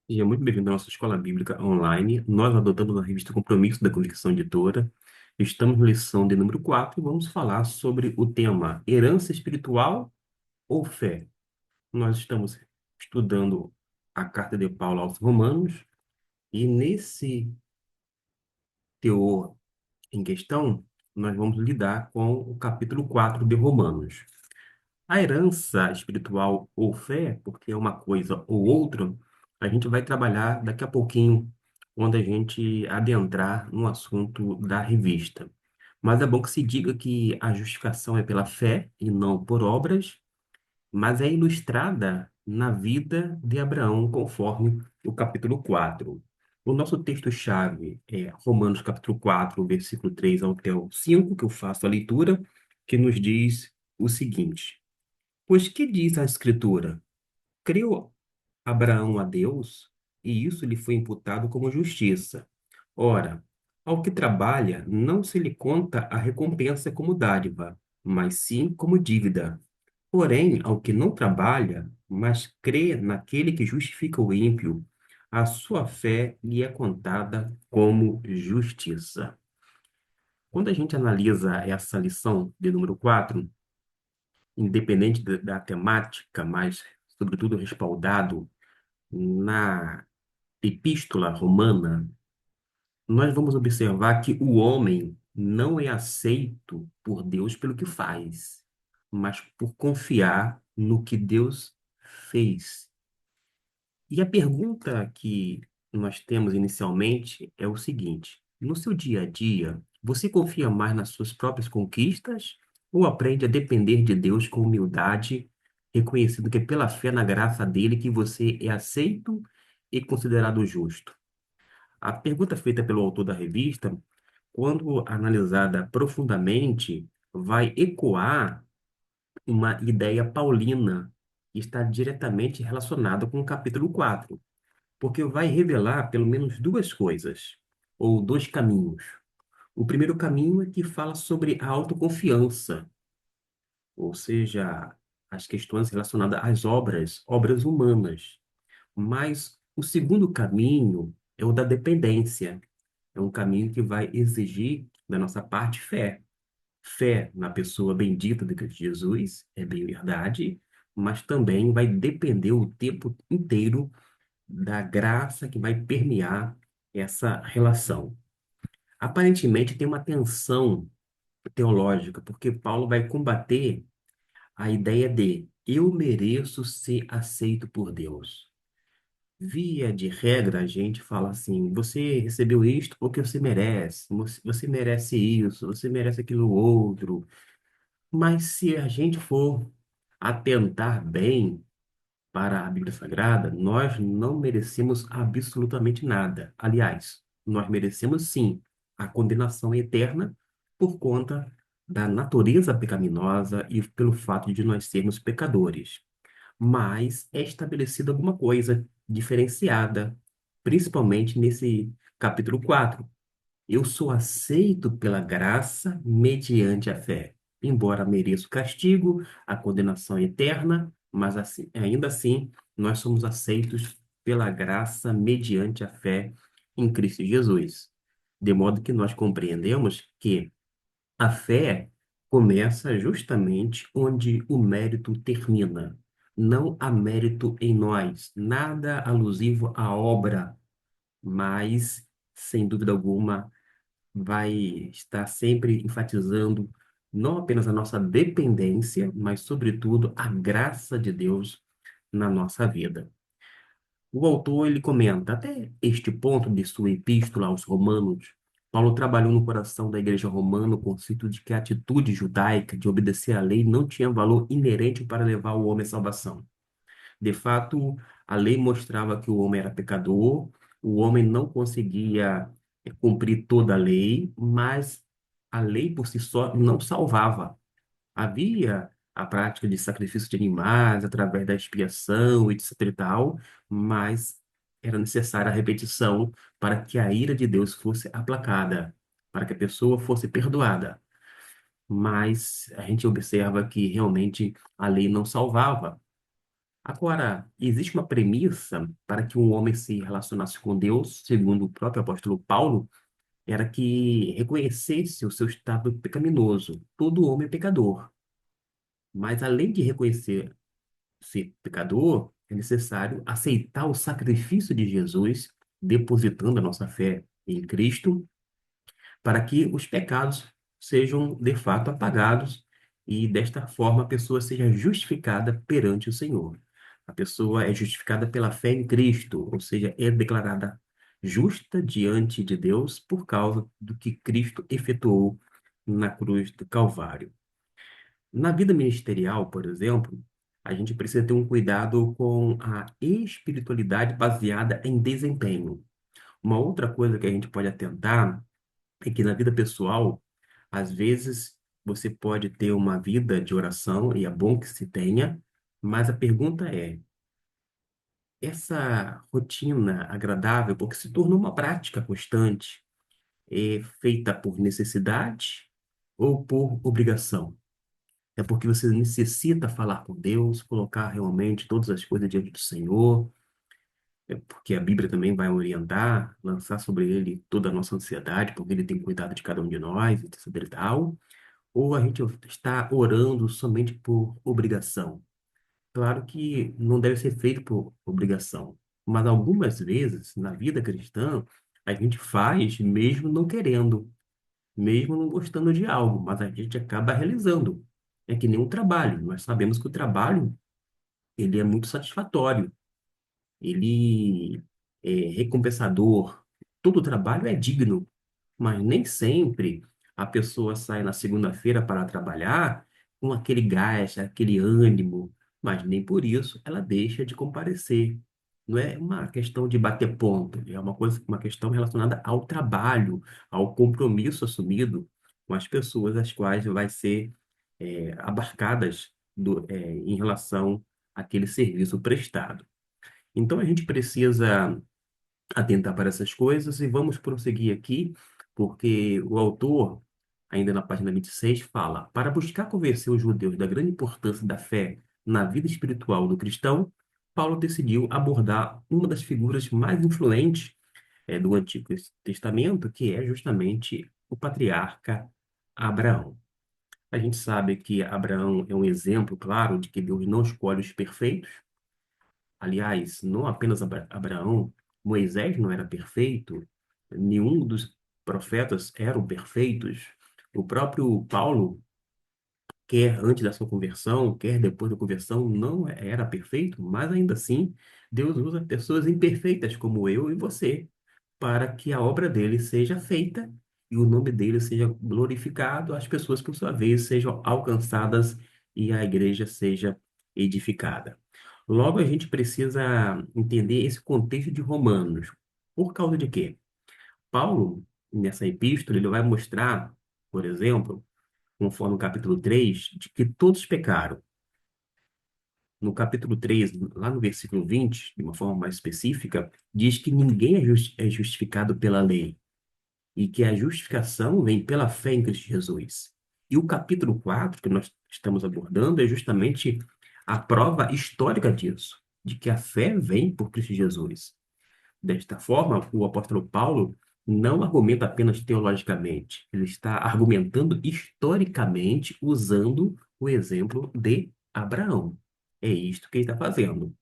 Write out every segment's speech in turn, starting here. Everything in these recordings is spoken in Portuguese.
Seja muito bem-vindo à nossa escola bíblica online. Nós adotamos a revista Compromisso da Convicção Editora. Estamos na lição de número 4 e vamos falar sobre o tema herança espiritual ou fé. Nós estamos estudando a carta de Paulo aos Romanos e nesse teor em questão, nós vamos lidar com o capítulo 4 de Romanos. A herança espiritual ou fé, porque é uma coisa ou outra, a gente vai trabalhar daqui a pouquinho, quando a gente adentrar no assunto da revista. Mas é bom que se diga que a justificação é pela fé e não por obras, mas é ilustrada na vida de Abraão, conforme o capítulo 4. O nosso texto-chave é Romanos capítulo 4, versículo 3 até o 5, que eu faço a leitura, que nos diz o seguinte. Pois que diz a Escritura? Creu Abraão a Deus, e isso lhe foi imputado como justiça. Ora, ao que trabalha, não se lhe conta a recompensa como dádiva, mas sim como dívida. Porém, ao que não trabalha, mas crê naquele que justifica o ímpio, a sua fé lhe é contada como justiça. Quando a gente analisa essa lição de número 4, independente da temática, mas sobretudo respaldado na Epístola Romana, nós vamos observar que o homem não é aceito por Deus pelo que faz, mas por confiar no que Deus fez. E a pergunta que nós temos inicialmente é o seguinte: no seu dia a dia, você confia mais nas suas próprias conquistas ou aprende a depender de Deus com humildade, reconhecendo que é pela fé na graça dele que você é aceito e considerado justo? A pergunta feita pelo autor da revista, quando analisada profundamente, vai ecoar uma ideia paulina que está diretamente relacionada com o capítulo 4, porque vai revelar pelo menos duas coisas, ou dois caminhos. O primeiro caminho é que fala sobre a autoconfiança, ou seja, as questões relacionadas às obras, obras humanas. Mas o segundo caminho é o da dependência. É um caminho que vai exigir da nossa parte fé. Fé na pessoa bendita de Cristo Jesus, é bem verdade, mas também vai depender o tempo inteiro da graça que vai permear essa relação. Aparentemente tem uma tensão teológica, porque Paulo vai combater a ideia de eu mereço ser aceito por Deus. Via de regra, a gente fala assim: você recebeu isto porque você merece, você merece isso, você merece aquilo outro. Mas se a gente for atentar bem para a Bíblia Sagrada, nós não merecemos absolutamente nada. Aliás, nós merecemos sim a condenação eterna por conta da natureza pecaminosa e pelo fato de nós sermos pecadores. Mas é estabelecida alguma coisa diferenciada, principalmente nesse capítulo 4. Eu sou aceito pela graça mediante a fé. Embora mereça o castigo, a condenação eterna, mas ainda assim nós somos aceitos pela graça mediante a fé em Cristo Jesus. De modo que nós compreendemos que a fé começa justamente onde o mérito termina. Não há mérito em nós, nada alusivo à obra, mas, sem dúvida alguma, vai estar sempre enfatizando não apenas a nossa dependência, mas, sobretudo, a graça de Deus na nossa vida. O autor ele comenta, até este ponto de sua epístola aos Romanos, Paulo trabalhou no coração da igreja romana o conceito de que a atitude judaica de obedecer à lei não tinha valor inerente para levar o homem à salvação. De fato, a lei mostrava que o homem era pecador, o homem não conseguia cumprir toda a lei, mas a lei por si só não salvava. Havia a prática de sacrifício de animais através da expiação, etc e tal, mas era necessária a repetição para que a ira de Deus fosse aplacada, para que a pessoa fosse perdoada. Mas a gente observa que realmente a lei não salvava. Agora, existe uma premissa para que um homem se relacionasse com Deus, segundo o próprio apóstolo Paulo, era que reconhecesse o seu estado pecaminoso. Todo homem é pecador. Mas além de reconhecer ser pecador, é necessário aceitar o sacrifício de Jesus, depositando a nossa fé em Cristo, para que os pecados sejam de fato apagados e desta forma a pessoa seja justificada perante o Senhor. A pessoa é justificada pela fé em Cristo, ou seja, é declarada justa diante de Deus por causa do que Cristo efetuou na cruz do Calvário. Na vida ministerial, por exemplo, a gente precisa ter um cuidado com a espiritualidade baseada em desempenho. Uma outra coisa que a gente pode atentar é que na vida pessoal, às vezes você pode ter uma vida de oração, e é bom que se tenha, mas a pergunta é: essa rotina agradável, porque se tornou uma prática constante, é feita por necessidade ou por obrigação? É porque você necessita falar com Deus, colocar realmente todas as coisas diante do Senhor, é porque a Bíblia também vai orientar, lançar sobre ele toda a nossa ansiedade, porque ele tem cuidado de cada um de nós, etc e tal. Ou a gente está orando somente por obrigação? Claro que não deve ser feito por obrigação, mas algumas vezes na vida cristã a gente faz mesmo não querendo, mesmo não gostando de algo, mas a gente acaba realizando. É que nem um trabalho. Nós sabemos que o trabalho ele é muito satisfatório, ele é recompensador. Todo trabalho é digno, mas nem sempre a pessoa sai na segunda-feira para trabalhar com aquele gás, aquele ânimo, mas nem por isso ela deixa de comparecer. Não é uma questão de bater ponto, é uma coisa, uma questão relacionada ao trabalho, ao compromisso assumido com as pessoas às quais vai ser abarcadas em relação àquele serviço prestado. Então a gente precisa atentar para essas coisas e vamos prosseguir aqui, porque o autor, ainda na página 26, fala: para buscar convencer os judeus da grande importância da fé na vida espiritual do cristão, Paulo decidiu abordar uma das figuras mais influentes do Antigo Testamento, que é justamente o patriarca Abraão. A gente sabe que Abraão é um exemplo claro de que Deus não escolhe os perfeitos. Aliás, não apenas Abraão, Moisés não era perfeito, nenhum dos profetas eram perfeitos. O próprio Paulo, quer antes da sua conversão, quer depois da conversão, não era perfeito, mas ainda assim, Deus usa pessoas imperfeitas como eu e você, para que a obra dele seja feita e o nome dele seja glorificado, as pessoas, por sua vez, sejam alcançadas e a igreja seja edificada. Logo, a gente precisa entender esse contexto de Romanos. Por causa de quê? Paulo, nessa epístola, ele vai mostrar, por exemplo, conforme o capítulo 3, de que todos pecaram. No capítulo 3, lá no versículo 20, de uma forma mais específica, diz que ninguém é justificado pela lei e que a justificação vem pela fé em Cristo Jesus. E o capítulo 4 que nós estamos abordando, é justamente a prova histórica disso, de que a fé vem por Cristo Jesus. Desta forma, o apóstolo Paulo não argumenta apenas teologicamente, ele está argumentando historicamente usando o exemplo de Abraão. É isto que ele está fazendo.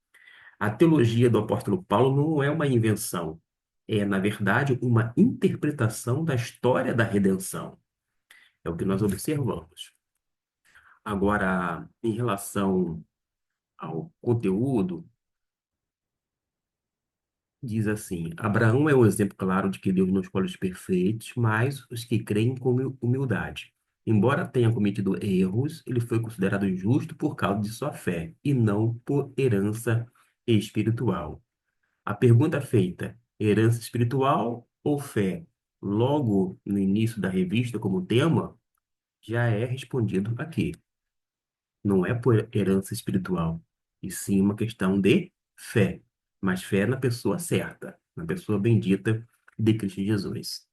A teologia do apóstolo Paulo não é uma invenção, é, na verdade, uma interpretação da história da redenção. É o que nós observamos. Agora, em relação ao conteúdo, diz assim: Abraão é um exemplo claro de que Deus não escolhe os perfeitos, mas os que creem com humildade. Embora tenha cometido erros, ele foi considerado justo por causa de sua fé e não por herança espiritual. A pergunta feita: herança espiritual ou fé? Logo no início da revista, como tema, já é respondido aqui. Não é por herança espiritual, e sim uma questão de fé, mas fé na pessoa certa, na pessoa bendita de Cristo Jesus.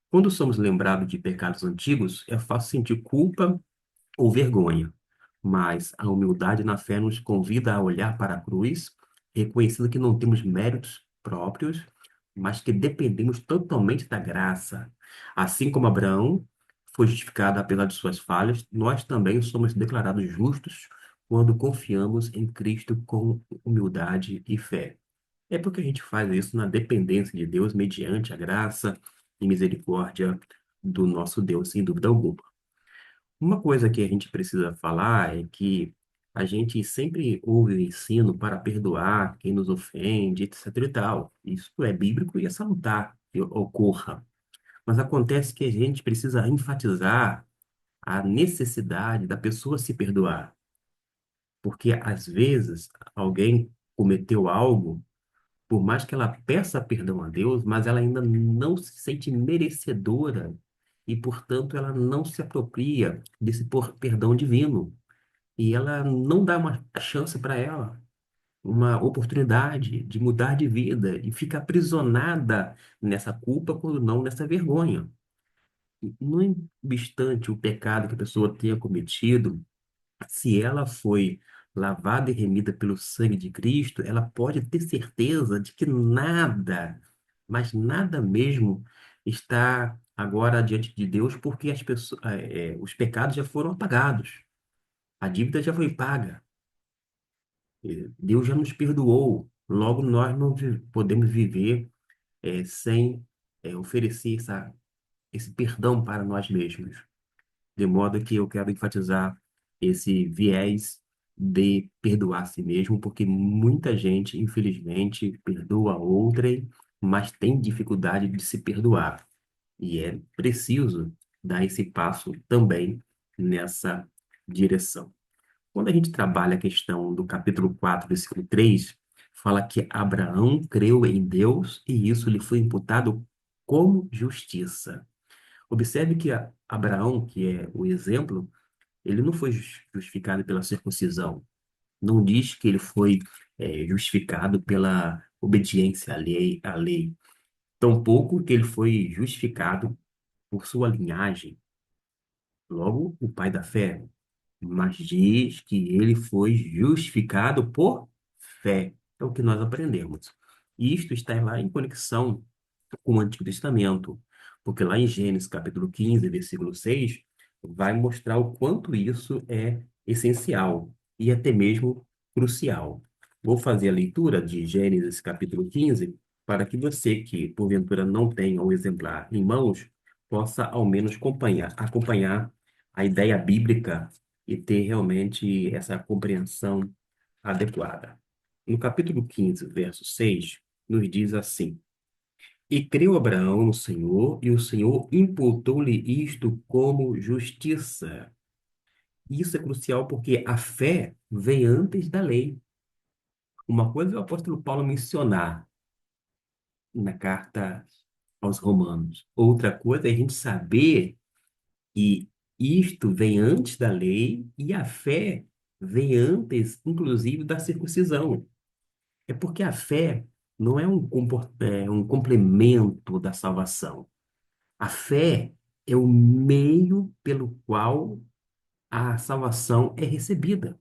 Quando somos lembrados de pecados antigos, é fácil sentir culpa ou vergonha, mas a humildade na fé nos convida a olhar para a cruz, reconhecendo que não temos méritos próprios, mas que dependemos totalmente da graça. Assim como Abraão foi justificado apesar de suas falhas, nós também somos declarados justos quando confiamos em Cristo com humildade e fé. É porque a gente faz isso na dependência de Deus, mediante a graça e misericórdia do nosso Deus, sem dúvida alguma. Uma coisa que a gente precisa falar é que a gente sempre ouve o ensino para perdoar quem nos ofende, etc e tal. Isso é bíblico e é salutar que ocorra. Mas acontece que a gente precisa enfatizar a necessidade da pessoa se perdoar. Porque às vezes alguém cometeu algo, por mais que ela peça perdão a Deus, mas ela ainda não se sente merecedora e, portanto, ela não se apropria desse perdão divino. E ela não dá uma chance para ela, uma oportunidade de mudar de vida e fica aprisionada nessa culpa, quando não nessa vergonha. Não obstante o pecado que a pessoa tenha cometido, se ela foi lavada e remida pelo sangue de Cristo, ela pode ter certeza de que nada, mas nada mesmo, está agora diante de Deus, porque os pecados já foram apagados, a dívida já foi paga, Deus já nos perdoou. Logo, nós não podemos viver sem oferecer esse perdão para nós mesmos. De modo que eu quero enfatizar esse viés de perdoar a si mesmo, porque muita gente, infelizmente, perdoa outrem, mas tem dificuldade de se perdoar. E é preciso dar esse passo também nessa direção. Quando a gente trabalha a questão do capítulo 4, versículo 3, fala que Abraão creu em Deus e isso lhe foi imputado como justiça. Observe que Abraão, que é o exemplo, ele não foi justificado pela circuncisão. Não diz que ele foi justificado pela obediência à lei. Tampouco que ele foi justificado por sua linhagem. Logo, o pai da fé. Mas diz que ele foi justificado por fé. É o que nós aprendemos. E isto está lá em conexão com o Antigo Testamento, porque lá em Gênesis capítulo 15, versículo 6, vai mostrar o quanto isso é essencial e até mesmo crucial. Vou fazer a leitura de Gênesis capítulo 15 para que você que porventura não tenha o exemplar em mãos possa ao menos acompanhar a ideia bíblica e ter realmente essa compreensão adequada. No capítulo 15, verso 6, nos diz assim: E creu Abraão no Senhor, e o Senhor imputou-lhe isto como justiça. Isso é crucial porque a fé vem antes da lei. Uma coisa é o apóstolo Paulo mencionar na carta aos Romanos. Outra coisa é a gente saber que isto vem antes da lei e a fé vem antes, inclusive, da circuncisão. É porque a fé não é um complemento da salvação. A fé é o meio pelo qual a salvação é recebida.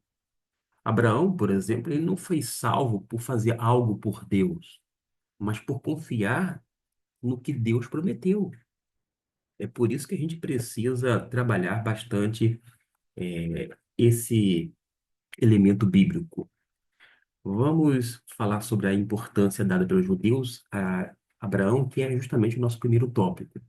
Abraão, por exemplo, ele não foi salvo por fazer algo por Deus, mas por confiar no que Deus prometeu. É por isso que a gente precisa trabalhar bastante esse elemento bíblico. Vamos falar sobre a importância dada pelos judeus a Abraão, que é justamente o nosso primeiro tópico.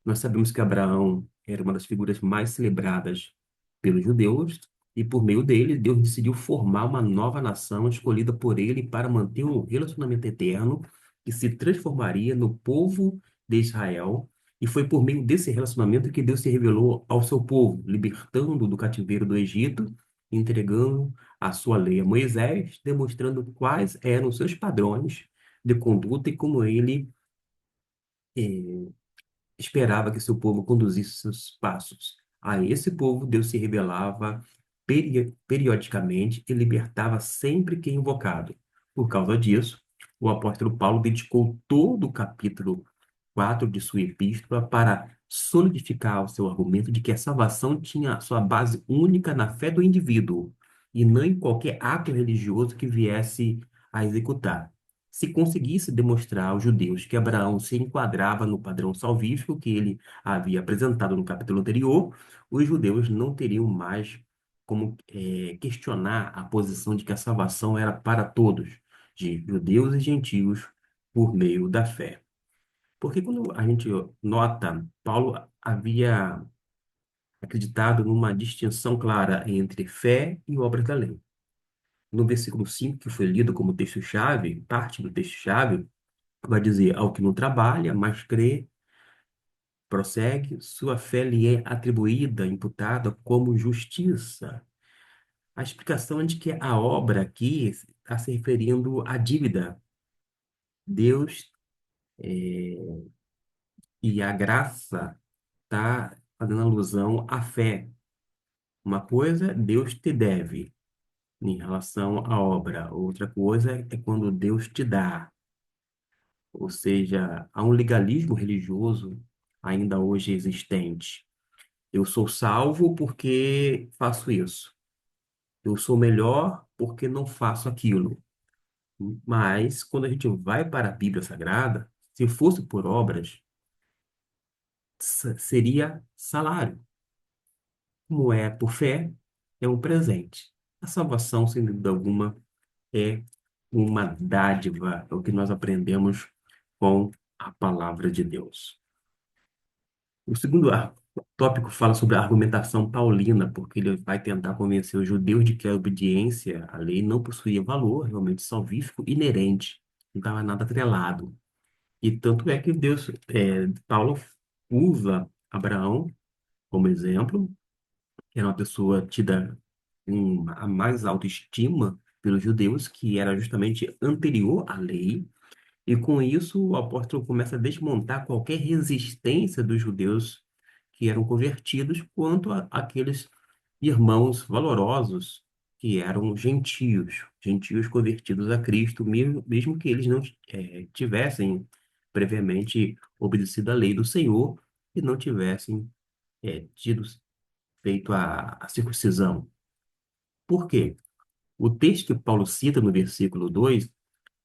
Nós sabemos que Abraão era uma das figuras mais celebradas pelos judeus, e por meio dele, Deus decidiu formar uma nova nação escolhida por ele para manter um relacionamento eterno que se transformaria no povo de Israel. E foi por meio desse relacionamento que Deus se revelou ao seu povo, libertando do cativeiro do Egito, entregando a sua lei a Moisés, demonstrando quais eram os seus padrões de conduta e como ele eh, esperava que seu povo conduzisse seus passos. A esse povo, Deus se revelava periodicamente e libertava sempre que invocado. Por causa disso, o apóstolo Paulo dedicou todo o capítulo 4 de sua epístola para solidificar o seu argumento de que a salvação tinha sua base única na fé do indivíduo e não em qualquer ato religioso que viesse a executar. Se conseguisse demonstrar aos judeus que Abraão se enquadrava no padrão salvífico que ele havia apresentado no capítulo anterior, os judeus não teriam mais como questionar a posição de que a salvação era para todos, de judeus e gentios, por meio da fé. Porque quando a gente nota, Paulo havia acreditado numa distinção clara entre fé e obras da lei. No versículo 5 que foi lido como texto-chave, parte do texto-chave, vai dizer: ao que não trabalha, mas crê, prossegue, sua fé lhe é atribuída, imputada como justiça. A explicação é de que a obra aqui está se referindo à dívida. Deus e a graça está fazendo alusão à fé. Uma coisa Deus te deve em relação à obra, outra coisa é quando Deus te dá. Ou seja, há um legalismo religioso ainda hoje existente. Eu sou salvo porque faço isso. Eu sou melhor porque não faço aquilo. Mas, quando a gente vai para a Bíblia Sagrada, se fosse por obras, seria salário. Como é por fé, é um presente. A salvação, sem dúvida alguma, é uma dádiva, é o que nós aprendemos com a palavra de Deus. O segundo tópico fala sobre a argumentação paulina, porque ele vai tentar convencer os judeus de que a obediência à lei não possuía valor realmente salvífico inerente, não estava nada atrelado. E tanto é que Paulo usa Abraão como exemplo, que era uma pessoa tida com a mais alta estima pelos judeus, que era justamente anterior à lei. E com isso, o apóstolo começa a desmontar qualquer resistência dos judeus que eram convertidos quanto àqueles irmãos valorosos que eram gentios, gentios convertidos a Cristo, mesmo que eles não tivessem previamente obedecido à lei do Senhor e não tivessem tido feito a circuncisão. Por quê? O texto que Paulo cita no versículo 2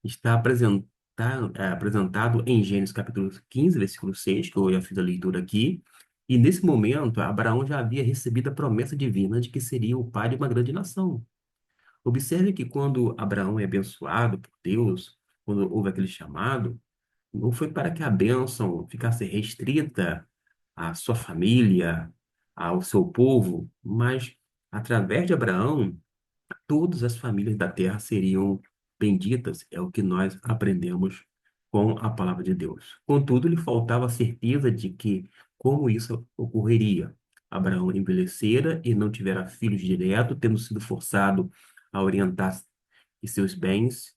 está apresentado em Gênesis capítulo 15, versículo 6, que eu já fiz a leitura aqui. E nesse momento, Abraão já havia recebido a promessa divina de que seria o pai de uma grande nação. Observe que quando Abraão é abençoado por Deus, quando houve aquele chamado, não foi para que a bênção ficasse restrita à sua família, ao seu povo, mas através de Abraão, todas as famílias da terra seriam benditas, é o que nós aprendemos com a palavra de Deus. Contudo, lhe faltava a certeza de que como isso ocorreria. Abraão envelhecera e não tivera filhos direto, tendo sido forçado a orientar que seus bens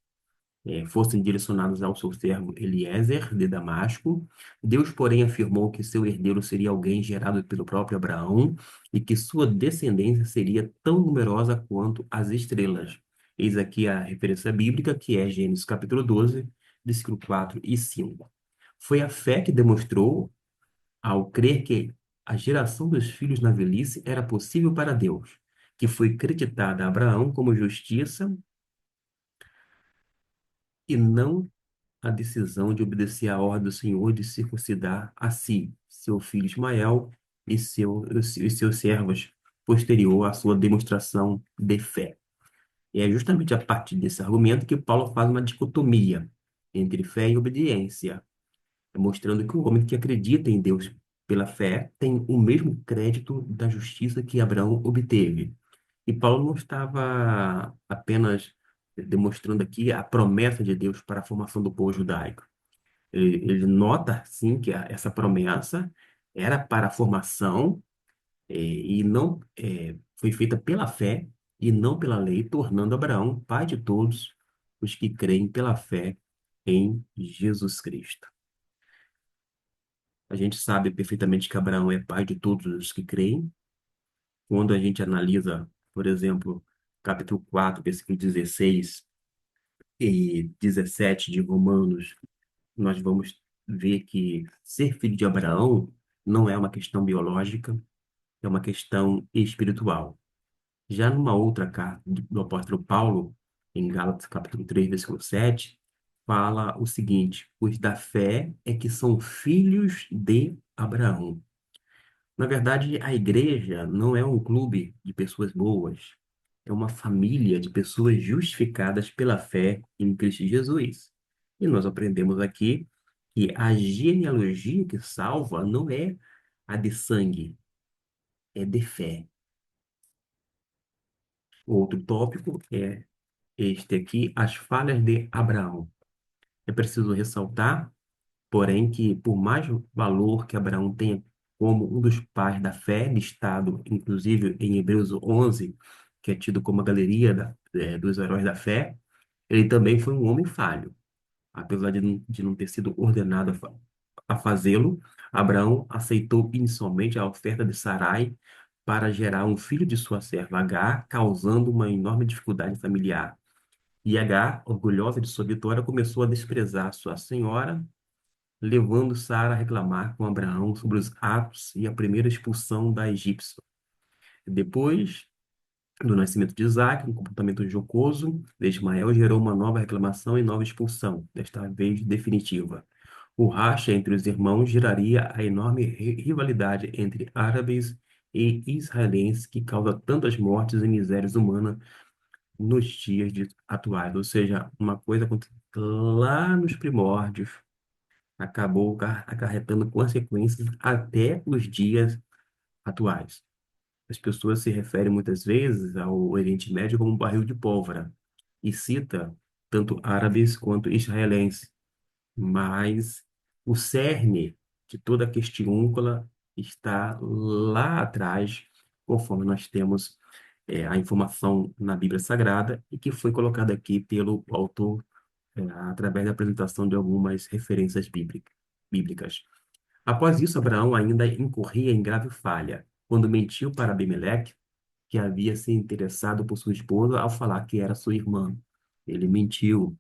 fossem direcionados ao seu servo Eliezer de Damasco. Deus, porém, afirmou que seu herdeiro seria alguém gerado pelo próprio Abraão e que sua descendência seria tão numerosa quanto as estrelas. Eis aqui a referência bíblica, que é Gênesis capítulo 12, versículo 4 e 5. Foi a fé que demonstrou, ao crer que a geração dos filhos na velhice era possível para Deus, que foi creditada a Abraão como justiça e não a decisão de obedecer à ordem do Senhor de circuncidar a si, seu filho Ismael e seus servos, posterior à sua demonstração de fé. E é justamente a partir desse argumento que Paulo faz uma dicotomia entre fé e obediência, mostrando que o homem que acredita em Deus pela fé tem o mesmo crédito da justiça que Abraão obteve. E Paulo não estava apenas demonstrando aqui a promessa de Deus para a formação do povo judaico. Ele nota, sim, que essa promessa era para a formação e não foi feita pela fé e não pela lei, tornando Abraão pai de todos os que creem pela fé em Jesus Cristo. A gente sabe perfeitamente que Abraão é pai de todos os que creem. Quando a gente analisa, por exemplo, capítulo 4, versículo 16 e 17 de Romanos, nós vamos ver que ser filho de Abraão não é uma questão biológica, é uma questão espiritual. Já numa outra carta do apóstolo Paulo, em Gálatas capítulo 3 versículo 7, fala o seguinte: os da fé é que são filhos de Abraão. Na verdade, a igreja não é um clube de pessoas boas, é uma família de pessoas justificadas pela fé em Cristo Jesus. E nós aprendemos aqui que a genealogia que salva não é a de sangue, é de fé. Outro tópico é este aqui, as falhas de Abraão. É preciso ressaltar, porém, que por mais valor que Abraão tenha como um dos pais da fé, listado inclusive em Hebreus 11, que é tido como a galeria dos heróis da fé, ele também foi um homem falho. Apesar de não ter sido ordenado a fazê-lo, Abraão aceitou inicialmente a oferta de Sarai para gerar um filho de sua serva Agar, causando uma enorme dificuldade familiar. E Agar, orgulhosa de sua vitória, começou a desprezar sua senhora, levando Sara a reclamar com Abraão sobre os atos e a primeira expulsão da egípcia. Depois do nascimento de Isaac, um comportamento jocoso de Ismael gerou uma nova reclamação e nova expulsão, desta vez definitiva. O racha entre os irmãos geraria a enorme rivalidade entre árabes e israelenses que causa tantas mortes e misérias humanas nos dias atuais. Ou seja, uma coisa aconteceu lá nos primórdios, acabou acarretando consequências até os dias atuais. As pessoas se referem muitas vezes ao Oriente Médio como um barril de pólvora e cita tanto árabes quanto israelenses, mas o cerne de toda a questiúncola está lá atrás, conforme nós temos a informação na Bíblia Sagrada e que foi colocada aqui pelo autor através da apresentação de algumas referências bíblicas. Após isso, Abraão ainda incorria em grave falha, quando mentiu para Abimeleque que havia se interessado por sua esposa ao falar que era sua irmã. Ele mentiu.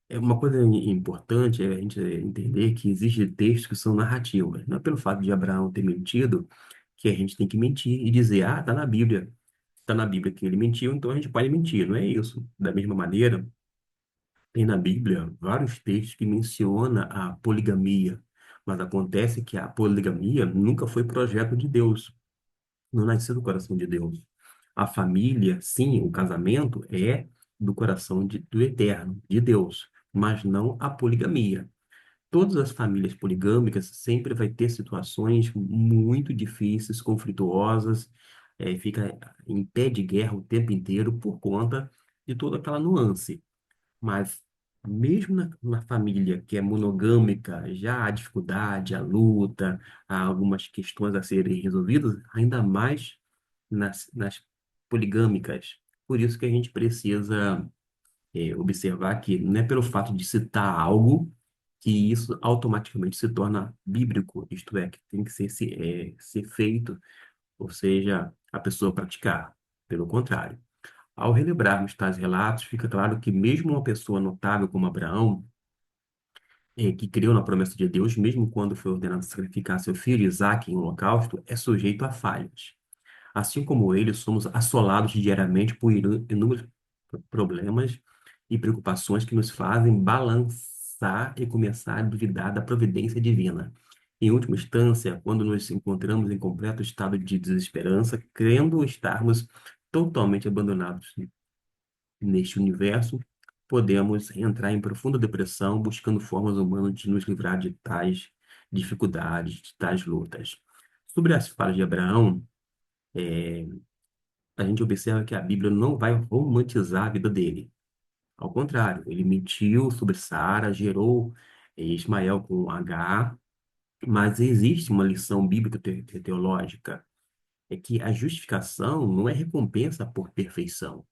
É uma coisa importante é a gente entender que existem textos que são narrativas. Não é pelo fato de Abraão ter mentido que a gente tem que mentir e dizer, ah, está na Bíblia. Está na Bíblia que ele mentiu, então a gente pode mentir. Não é isso. Da mesma maneira, tem na Bíblia vários textos que mencionam a poligamia, mas acontece que a poligamia nunca foi projeto de Deus, não nasceu do coração de Deus. A família, sim, o casamento é do coração do Eterno, de Deus, mas não a poligamia. Todas as famílias poligâmicas sempre vai ter situações muito difíceis, conflituosas, fica em pé de guerra o tempo inteiro por conta de toda aquela nuance. Mas mesmo na família que é monogâmica, já há dificuldade, há luta, há algumas questões a serem resolvidas, ainda mais nas poligâmicas. Por isso que a gente precisa observar que não é pelo fato de citar algo que isso automaticamente se torna bíblico, isto é, que tem que ser feito, ou seja, a pessoa praticar. Pelo contrário. Ao relembrarmos tais relatos, fica claro que mesmo uma pessoa notável como Abraão, que creu na promessa de Deus, mesmo quando foi ordenado sacrificar seu filho Isaque em holocausto, é sujeito a falhas. Assim como ele, somos assolados diariamente por inúmeros problemas e preocupações que nos fazem balançar e começar a duvidar da providência divina. Em última instância, quando nos encontramos em completo estado de desesperança, crendo estarmos totalmente abandonados neste universo, podemos entrar em profunda depressão, buscando formas humanas de nos livrar de tais dificuldades, de tais lutas. Sobre as falhas de Abraão, a gente observa que a Bíblia não vai romantizar a vida dele. Ao contrário, ele mentiu sobre Sara, gerou Ismael com H, mas existe uma lição bíblica teológica, é que a justificação não é recompensa por perfeição,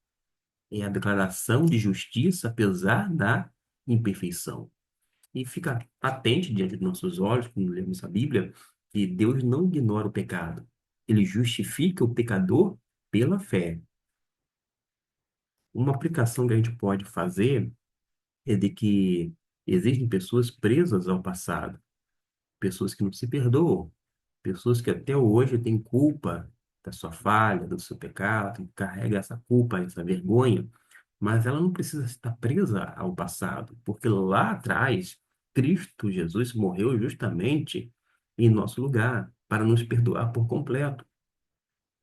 é a declaração de justiça apesar da imperfeição. E fica patente diante de nossos olhos, quando lemos a Bíblia, que Deus não ignora o pecado. Ele justifica o pecador pela fé. Uma aplicação que a gente pode fazer é de que existem pessoas presas ao passado. pessoas que não se perdoam, pessoas que até hoje têm culpa da sua falha, do seu pecado, carrega essa culpa, essa vergonha, mas ela não precisa estar presa ao passado, porque lá atrás, Cristo Jesus morreu justamente em nosso lugar, para nos perdoar por completo.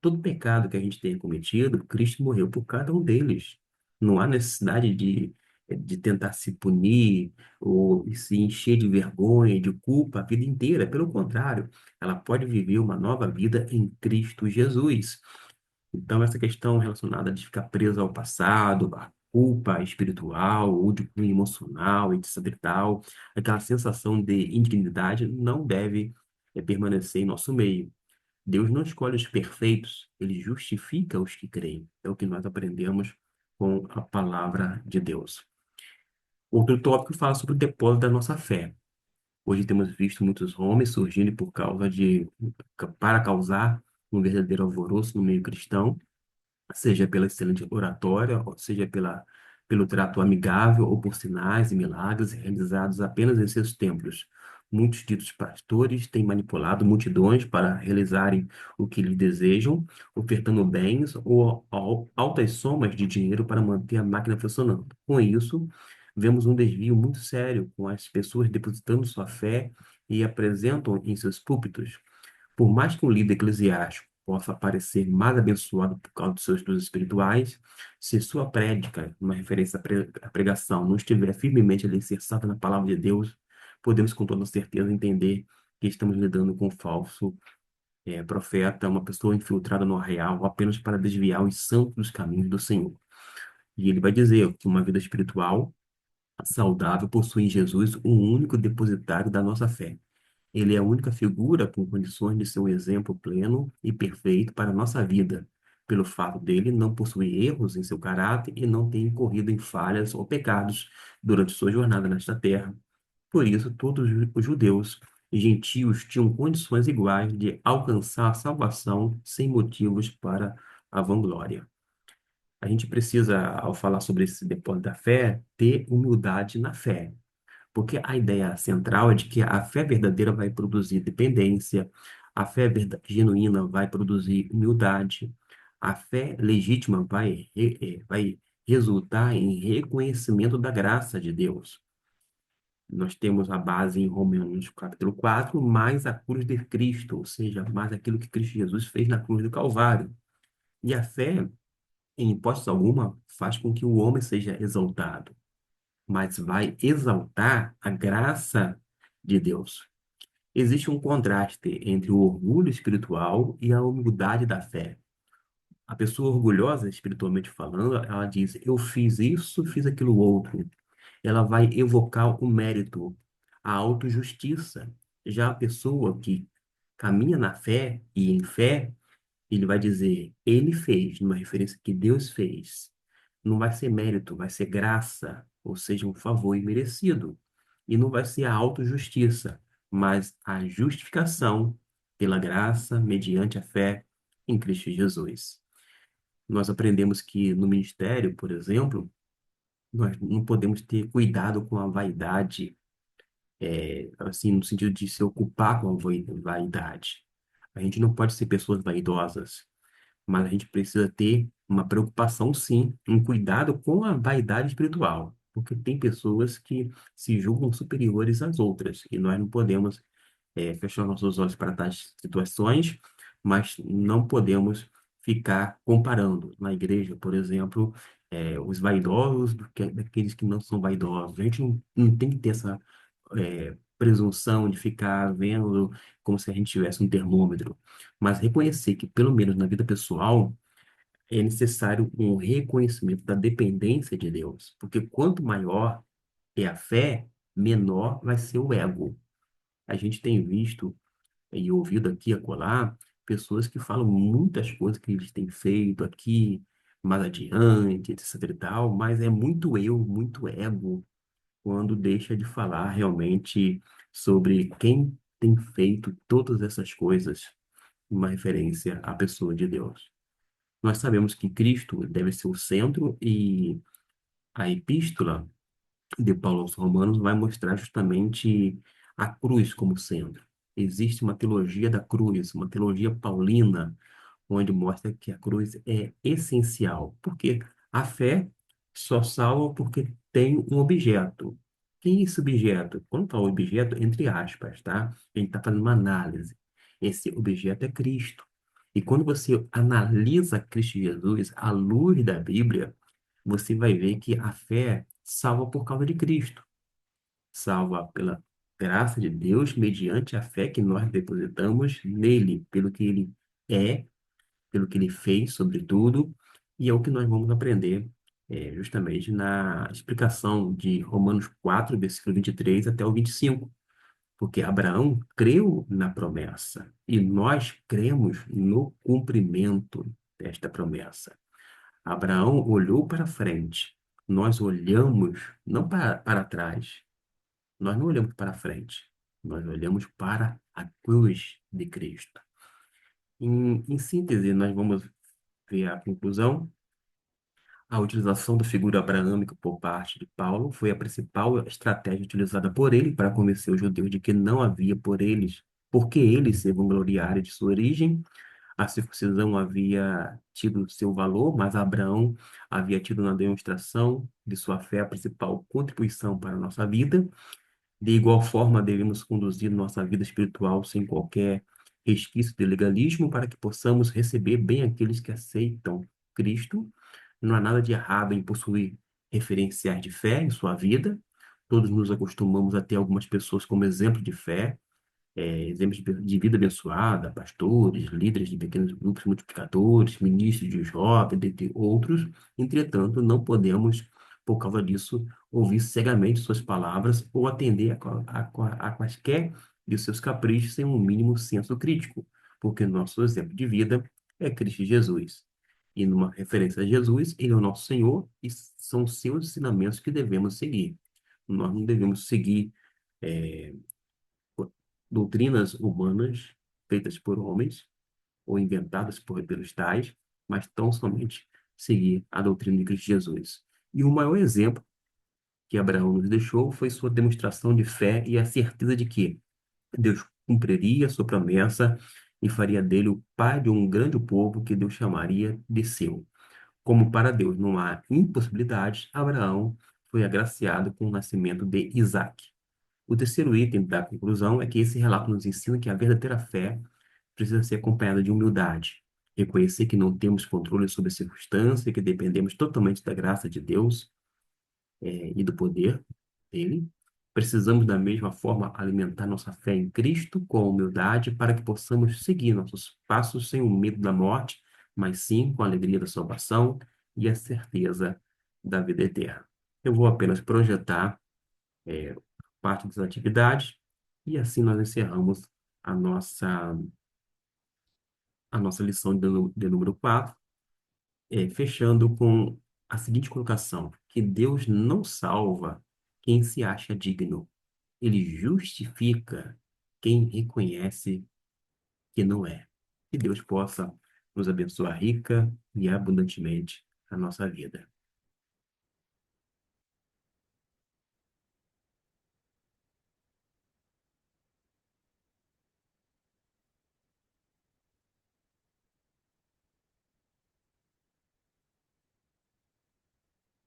Todo pecado que a gente tenha cometido, Cristo morreu por cada um deles. Não há necessidade de tentar se punir ou se encher de vergonha, de culpa a vida inteira. Pelo contrário, ela pode viver uma nova vida em Cristo Jesus. Então, essa questão relacionada de ficar preso ao passado, a culpa espiritual ou de cunho emocional, etc e tal, aquela sensação de indignidade não deve permanecer em nosso meio. Deus não escolhe os perfeitos, ele justifica os que creem. É o que nós aprendemos com a palavra de Deus. Outro tópico fala sobre o depósito da nossa fé. Hoje temos visto muitos homens surgindo para causar um verdadeiro alvoroço no meio cristão, seja pela excelente oratória, ou seja pelo trato amigável ou por sinais e milagres realizados apenas em seus templos. Muitos ditos pastores têm manipulado multidões para realizarem o que lhes desejam, ofertando bens ou altas somas de dinheiro para manter a máquina funcionando. Com isso, vemos um desvio muito sério, com as pessoas depositando sua fé e apresentam em seus púlpitos por mais que um líder eclesiástico possa parecer mais abençoado por causa dos seus dons espirituais, se sua prédica, uma referência à pregação, não estiver firmemente alicerçada na palavra de Deus, podemos com toda certeza entender que estamos lidando com um falso profeta, uma pessoa infiltrada no arraial, apenas para desviar os santos dos caminhos do Senhor. E ele vai dizer que uma vida espiritual saudável possui em Jesus um único depositário da nossa fé. Ele é a única figura com condições de ser um exemplo pleno e perfeito para a nossa vida, pelo fato dele não possuir erros em seu caráter e não ter incorrido em falhas ou pecados durante sua jornada nesta terra. Por isso, todos os judeus e gentios tinham condições iguais de alcançar a salvação sem motivos para a vanglória. A gente precisa, ao falar sobre esse depósito da fé, ter humildade na fé. Porque a ideia central é de que a fé verdadeira vai produzir dependência, a fé genuína vai produzir humildade, a fé legítima vai resultar em reconhecimento da graça de Deus. Nós temos a base em Romanos capítulo 4, mais a cruz de Cristo, ou seja, mais aquilo que Cristo Jesus fez na cruz do Calvário. E a fé, em hipótese alguma, faz com que o homem seja exaltado, mas vai exaltar a graça de Deus. Existe um contraste entre o orgulho espiritual e a humildade da fé. A pessoa orgulhosa, espiritualmente falando, ela diz: Eu fiz isso, fiz aquilo outro. Ela vai evocar o mérito, a autojustiça. Já a pessoa que caminha na fé e em fé, ele vai dizer: Ele fez, numa referência que Deus fez. Não vai ser mérito, vai ser graça, ou seja, um favor imerecido. E não vai ser a autojustiça, mas a justificação pela graça mediante a fé em Cristo Jesus. Nós aprendemos que no ministério, por exemplo, nós não podemos ter cuidado com a vaidade, assim, no sentido de se ocupar com a vaidade. A gente não pode ser pessoas vaidosas, mas a gente precisa ter uma preocupação, sim, um cuidado com a vaidade espiritual, porque tem pessoas que se julgam superiores às outras, e nós não podemos fechar nossos olhos para tais situações, mas não podemos ficar comparando. Na igreja, por exemplo, os vaidosos daqueles que não são vaidosos. A gente não tem que ter essa presunção de ficar vendo como se a gente tivesse um termômetro, mas reconhecer que, pelo menos na vida pessoal, é necessário um reconhecimento da dependência de Deus, porque quanto maior é a fé, menor vai ser o ego. A gente tem visto e ouvido aqui e acolá pessoas que falam muitas coisas que eles têm feito aqui, mais adiante, etc e tal, mas é muito eu, muito ego, quando deixa de falar realmente sobre quem tem feito todas essas coisas, uma referência à pessoa de Deus. Nós sabemos que Cristo deve ser o centro e a epístola de Paulo aos Romanos vai mostrar justamente a cruz como centro. existe uma teologia da cruz, uma teologia paulina, onde mostra que a cruz é essencial. Porque a fé só salva porque tem um objeto. Quem é esse objeto? Quando fala objeto, entre aspas, tá? A gente está fazendo uma análise. Esse objeto é Cristo. E quando você analisa Cristo Jesus à luz da Bíblia, você vai ver que a fé salva por causa de Cristo. Salva pela graça de Deus, mediante a fé que nós depositamos nele, pelo que ele é, pelo que ele fez, sobretudo, e é o que nós vamos aprender justamente na explicação de Romanos 4, versículo 23 até o 25, porque Abraão creu na promessa e nós cremos no cumprimento desta promessa. Abraão olhou para frente, nós olhamos não para trás, nós não olhamos para frente, nós olhamos para a cruz de Cristo. Em síntese, nós vamos ver a conclusão. A utilização da figura abraâmica por parte de Paulo foi a principal estratégia utilizada por ele para convencer os judeus de que não havia porque eles se vangloriarem de sua origem. A circuncisão havia tido seu valor, mas Abraão havia tido na demonstração de sua fé a principal contribuição para a nossa vida. De igual forma, devemos conduzir nossa vida espiritual sem qualquer resquício de legalismo para que possamos receber bem aqueles que aceitam Cristo. Não há nada de errado em possuir referenciais de fé em sua vida. Todos nos acostumamos a ter algumas pessoas como exemplo de fé, exemplos de vida abençoada, pastores, líderes de pequenos grupos multiplicadores, ministros de jovens, entre outros. Entretanto, não podemos, por causa disso, ouvir cegamente suas palavras ou atender a quaisquer de seus caprichos sem um mínimo senso crítico, porque nosso exemplo de vida é Cristo Jesus. E numa referência a Jesus, ele é o nosso Senhor e são seus ensinamentos que devemos seguir. Nós não devemos seguir eh, doutrinas humanas feitas por homens ou inventadas pelos tais, mas tão somente seguir a doutrina de Cristo Jesus. E o maior exemplo que Abraão nos deixou foi sua demonstração de fé e a certeza de que Deus cumpriria sua promessa e faria dele o pai de um grande povo que Deus chamaria de seu. Como para Deus não há impossibilidades, Abraão foi agraciado com o nascimento de Isaque. O terceiro item da conclusão é que esse relato nos ensina que a verdadeira fé precisa ser acompanhada de humildade. Reconhecer que não temos controle sobre a circunstância, que dependemos totalmente da graça de Deus, e do poder dele. Precisamos, da mesma forma, alimentar nossa fé em Cristo com humildade para que possamos seguir nossos passos sem o medo da morte, mas sim com a alegria da salvação e a certeza da vida eterna. Eu vou apenas projetar é, parte das atividades, e assim nós encerramos a nossa lição de número 4, fechando com a seguinte colocação: que Deus não salva quem se acha digno, ele justifica quem reconhece que não é. Que Deus possa nos abençoar rica e abundantemente a nossa vida.